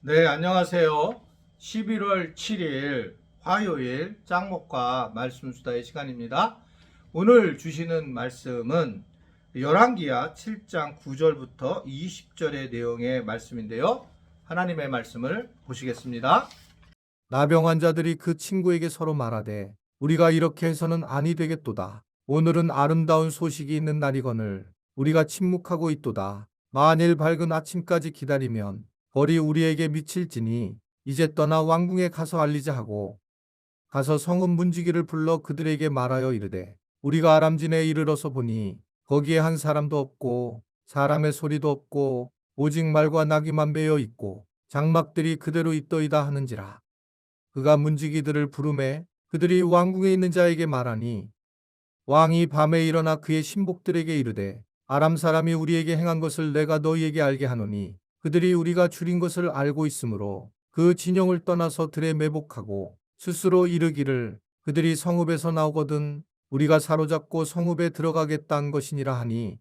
네, 안녕하세요. 11월 7일 화요일 짱목과 말씀수다의 시간입니다. 오늘 주시는 말씀은 열왕기하 7장 9절부터 20절의 내용의 말씀인데요. 하나님의 말씀을 보시겠습니다. 나병 환자들이 그 친구에게 서로 말하되 우리가 이렇게 해서는 아니 되겠도다. 오늘은 아름다운 소식이 있는 날이거늘 우리가 침묵하고 있도다. 만일 밝은 아침까지 기다리면 벌이 우리에게 미칠지니 이제 떠나 왕궁에 가서 알리자 하고 가서 성읍 문지기를 불러 그들에게 말하여 이르되 우리가 아람진에 이르러서 보니 거기에 한 사람도 없고 사람의 소리도 없고 오직 말과 나귀만 베어 있고 장막들이 그대로 있더이다 하는지라. 그가 문지기들을 부르매 그들이 왕궁에 있는 자에게 말하니 왕이 밤에 일어나 그의 신복들에게 이르되 아람 사람이 우리에게 행한 것을 내가 너희에게 알게 하노니 그들이 우리가 줄인 것을 알고 있으므로 그 진영을 떠나서 들에 매복하고 스스로 이르기를 그들이 성읍에서 나오거든 우리가 사로잡고 성읍에 들어가겠다는 것이니라 하니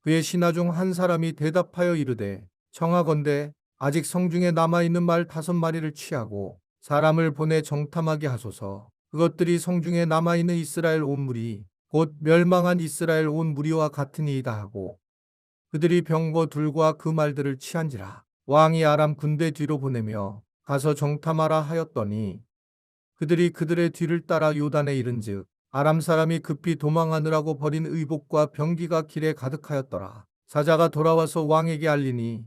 그의 신하 중 한 사람이 대답하여 이르되 청하건대 아직 성중에 남아있는 말 5마리를 취하고 사람을 보내 정탐하게 하소서. 그것들이 성중에 남아있는 이스라엘 온 무리 곧 멸망한 이스라엘 온 무리와 같으니이다 하고 그들이 병거 둘과 그 말들을 취한지라. 왕이 아람 군대 뒤로 보내며 가서 정탐하라 하였더니 그들이 그들의 뒤를 따라 요단에 이른즉 아람 사람이 급히 도망하느라고 버린 의복과 병기가 길에 가득하였더라. 사자가 돌아와서 왕에게 알리니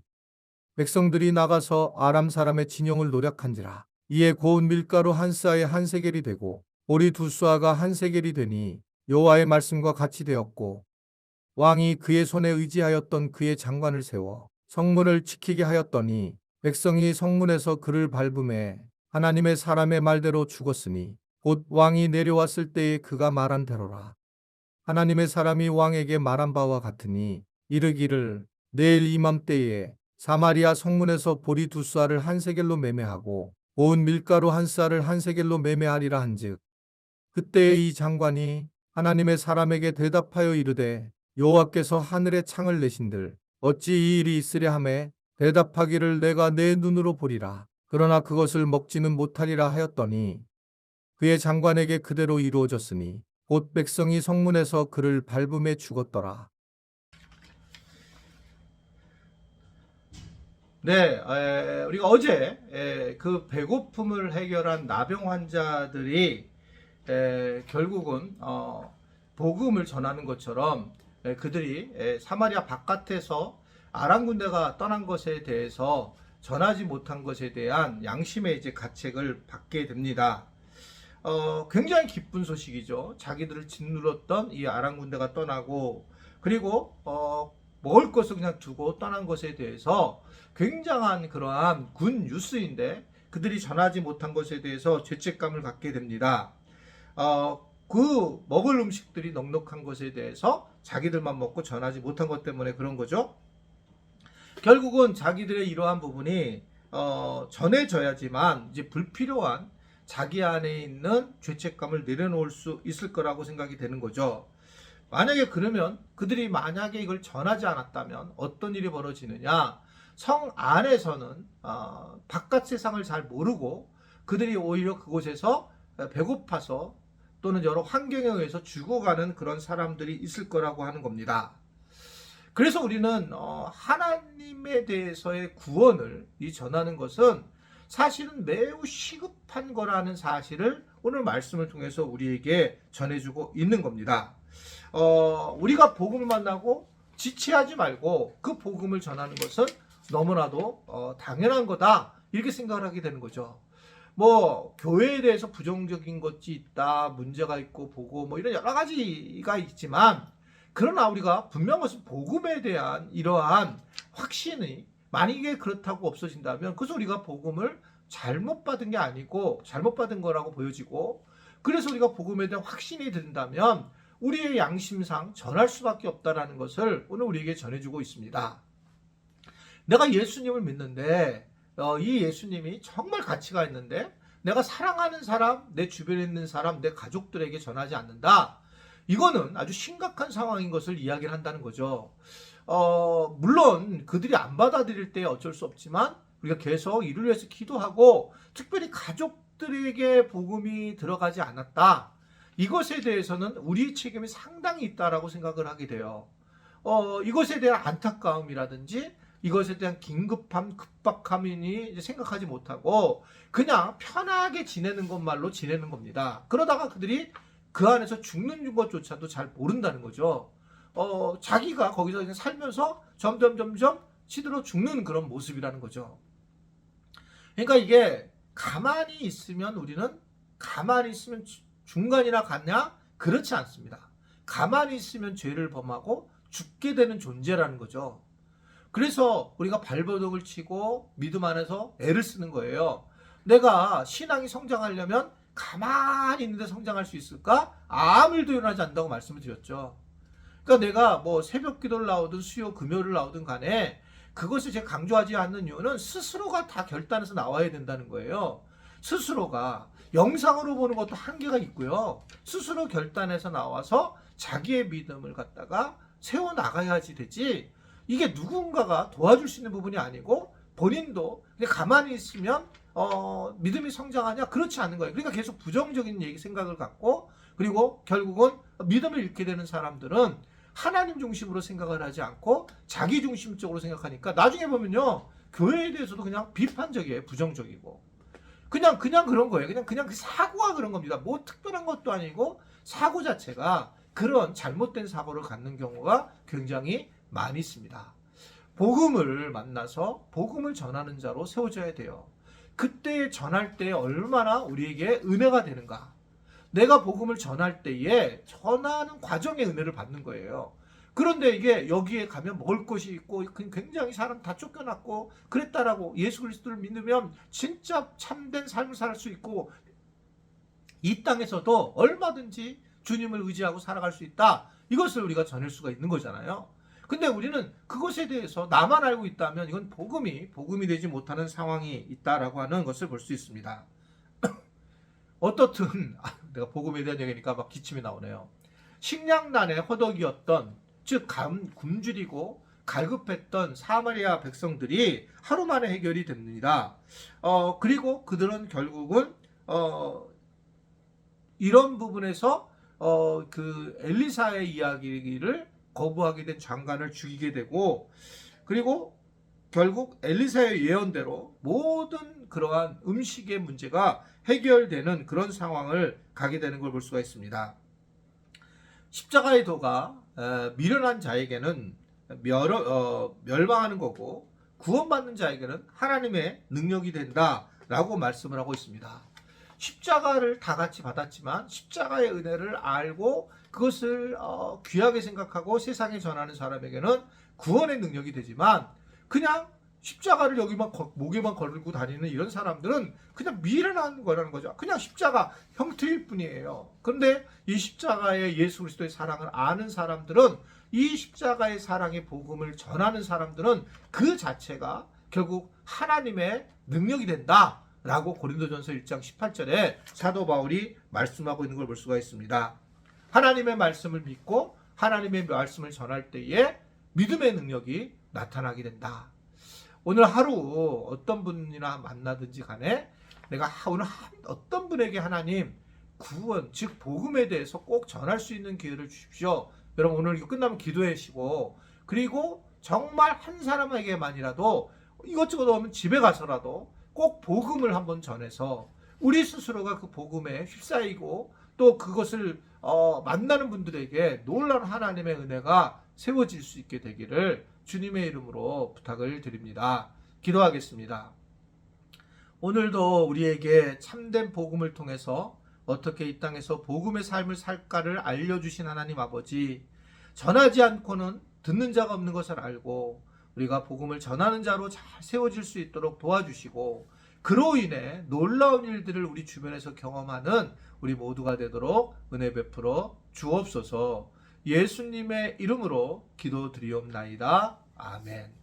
백성들이 나가서 아람 사람의 진영을 노략한지라. 이에 고운 밀가루 한 싸에 한 세겔이 되고 보리 2쏴가 한 세겔이 되니 여호와의 말씀과 같이 되었고 왕이 그의 손에 의지하였던 그의 장관을 세워 성문을 지키게 하였더니 백성이 성문에서 그를 밟음에 하나님의 사람의 말대로 죽었으니 곧 왕이 내려왔을 때에 그가 말한 대로라. 하나님의 사람이 왕에게 말한 바와 같으니 이르기를 내일 이맘때에 사마리아 성문에서 보리 2쏴를 한 세겔로 매매하고 고운 밀가루 한 쌀을 한 세겔로 매매하리라 한즉 그때에 이 장관이 하나님의 사람에게 대답하여 이르되 여호와께서 하늘에 창을 내신들 어찌 이 일이 있으랴 하매 대답하기를 내가 내 눈으로 보리라. 그러나 그것을 먹지는 못하리라 하였더니 그의 장관에게 그대로 이루어졌으니 곧 백성이 성문에서 그를 밟음에 죽었더라. 네, 우리가 어제 그 배고픔을 해결한 나병 환자들이 결국은 복음을 전하는 것처럼 그들이 사마리아 바깥에서 아람 군대가 떠난 것에 대해서 전하지 못한 것에 대한 양심의 이제 가책을 받게 됩니다. 굉장히 기쁜 소식이죠. 자기들을 짓눌렀던 이 아람 군대가 떠나고 그리고 먹을 것을 그냥 두고 떠난 것에 대해서 굉장한 그러한 군 뉴스인데 그들이 전하지 못한 것에 대해서 죄책감을 갖게 됩니다. 그 먹을 음식들이 넉넉한 것에 대해서 자기들만 먹고 전하지 못한 것 때문에 그런 거죠. 결국은 자기들의 이러한 부분이 전해져야지만 이제 불필요한 자기 안에 있는 죄책감을 내려놓을 수 있을 거라고 생각이 되는 거죠. 만약에 그러면 그들이 만약에 이걸 전하지 않았다면 어떤 일이 벌어지느냐? 성 안에서는 바깥 세상을 잘 모르고 그들이 오히려 그곳에서 배고파서 또는 여러 환경에 의해서 죽어가는 그런 사람들이 있을 거라고 하는 겁니다. 그래서 우리는 하나님에 대해서의 구원을 전하는 것은 사실은 매우 시급한 거라는 사실을 오늘 말씀을 통해서 우리에게 전해주고 있는 겁니다. 우리가 복음을 만나고 지체하지 말고 그 복음을 전하는 것은 너무나도 당연한 거다 이렇게 생각을 하게 되는 거죠. 뭐 교회에 대해서 부정적인 것이 있다, 문제가 있고 보고 뭐 이런 여러 가지가 있지만 그러나 우리가 분명한 것은 복음에 대한 이러한 확신이 만약에 그렇다고 없어진다면 그것은 우리가 복음을 잘못 받은 게 아니고 잘못 받은 거라고 보여지고 그래서 우리가 복음에 대한 확신이 든다면 우리의 양심상 전할 수밖에 없다는 것을 오늘 우리에게 전해주고 있습니다. 내가 예수님을 믿는데 이 예수님이 정말 가치가 있는데 내가 사랑하는 사람, 내 주변에 있는 사람, 내 가족들에게 전하지 않는다. 이거는 아주 심각한 상황인 것을 이야기를 한다는 거죠. 물론 그들이 안 받아들일 때 어쩔 수 없지만 우리가 계속 이를 위해서 기도하고 특별히 가족들에게 복음이 들어가지 않았다. 이것에 대해서는 우리의 책임이 상당히 있다라고 생각을 하게 돼요. 이것에 대한 안타까움이라든지 이것에 대한 긴급함, 급박함이니 이제 생각하지 못하고 그냥 편하게 지내는 것말로 지내는 겁니다. 그러다가 그들이 그 안에서 죽는 것조차도 잘 모른다는 거죠. 자기가 거기서 그냥 살면서 점점 시들어 죽는 그런 모습이라는 거죠. 그러니까 이게 가만히 있으면 우리는 가만히 있으면 중간이나 갔냐? 그렇지 않습니다. 가만히 있으면 죄를 범하고 죽게 되는 존재라는 거죠. 그래서 우리가 발버둥을 치고 믿음 안에서 애를 쓰는 거예요. 내가 신앙이 성장하려면 가만히 있는데 성장할 수 있을까? 아무 일도 일어나지 않는다고 말씀을 드렸죠. 그러니까 내가 뭐 새벽 기도를 나오든 수요 금요를 나오든 간에 그것을 제가 강조하지 않는 이유는 스스로가 다 결단해서 나와야 된다는 거예요. 스스로가 영상으로 보는 것도 한계가 있고요. 스스로 결단해서 나와서 자기의 믿음을 갖다가 세워나가야지 되지, 이게 누군가가 도와줄 수 있는 부분이 아니고 본인도 그냥 가만히 있으면 믿음이 성장하냐? 그렇지 않은 거예요. 그러니까 계속 부정적인 생각을 갖고, 그리고 결국은 믿음을 잃게 되는 사람들은 하나님 중심으로 생각을 하지 않고 자기 중심적으로 생각하니까 나중에 보면요, 교회에 대해서도 그냥 비판적이에요. 부정적이고 그냥 그런 거예요. 그냥 그 사고가 그런 겁니다. 뭐 특별한 것도 아니고 사고 자체가 그런 잘못된 사고를 갖는 경우가 굉장히 많이 있습니다. 복음을 만나서 복음을 전하는 자로 세워져야 돼요. 그때 전할 때 얼마나 우리에게 은혜가 되는가. 내가 복음을 전할 때에 전하는 과정의 은혜를 받는 거예요. 그런데 이게 여기에 가면 먹을 것이 있고 굉장히 사람 다 쫓겨났고 그랬다라고, 예수 그리스도를 믿으면 진짜 참된 삶을 살 수 있고 이 땅에서도 얼마든지 주님을 의지하고 살아갈 수 있다. 이것을 우리가 전할 수가 있는 거잖아요. 근데 우리는 그것에 대해서 나만 알고 있다면 이건 복음이 되지 못하는 상황이 있다라고 하는 것을 볼 수 있습니다. 어떻든 내가 복음에 대한 얘기니까 막 기침이 나오네요. 식량난의 허덕이었던, 즉 굶주리고 갈급했던 사마리아 백성들이 하루 만에 해결이 됩니다. 그리고 그들은 결국은 이런 부분에서 그 엘리사의 이야기를 거부하게 된 장관을 죽이게 되고, 그리고 결국 엘리사의 예언대로 모든 그러한 음식의 문제가 해결되는 그런 상황을 가게 되는 걸 볼 수가 있습니다. 십자가의 도가 미련한 자에게는 멸망하는 거고, 구원받는 자에게는 하나님의 능력이 된다라고 말씀을 하고 있습니다. 십자가를 다 같이 받았지만 십자가의 은혜를 알고 그것을 귀하게 생각하고 세상에 전하는 사람에게는 구원의 능력이 되지만, 그냥 십자가를 여기만 목에만 걸고 다니는 이런 사람들은 그냥 미련한 거라는 거죠. 그냥 십자가 형태일 뿐이에요. 그런데 이 십자가의 예수 그리스도의 사랑을 아는 사람들은, 이 십자가의 사랑의 복음을 전하는 사람들은 그 자체가 결국 하나님의 능력이 된다라고 고린도전서 1장 18절에 사도 바울이 말씀하고 있는 걸 볼 수가 있습니다. 하나님의 말씀을 믿고 하나님의 말씀을 전할 때에 믿음의 능력이 나타나게 된다. 오늘 하루 어떤 분이나 만나든지 간에 내가 오늘 어떤 분에게 하나님 구원, 즉 복음에 대해서 꼭 전할 수 있는 기회를 주십시오. 여러분 오늘 이거 끝나면 기도하시고, 그리고 정말 한 사람에게만이라도 이것저것 없으면 집에 가서라도 꼭 복음을 한번 전해서 우리 스스로가 그 복음에 휩싸이고 또 그것을 만나는 분들에게 놀라운 하나님의 은혜가 세워질 수 있게 되기를 주님의 이름으로 부탁을 드립니다. 기도하겠습니다. 오늘도 우리에게 참된 복음을 통해서 어떻게 이 땅에서 복음의 삶을 살까를 알려주신 하나님 아버지, 전하지 않고는 듣는 자가 없는 것을 알고 우리가 복음을 전하는 자로 잘 세워질 수 있도록 도와주시고, 그로 인해 놀라운 일들을 우리 주변에서 경험하는 우리 모두가 되도록 은혜 베풀어 주옵소서. 예수님의 이름으로 기도드리옵나이다. 아멘.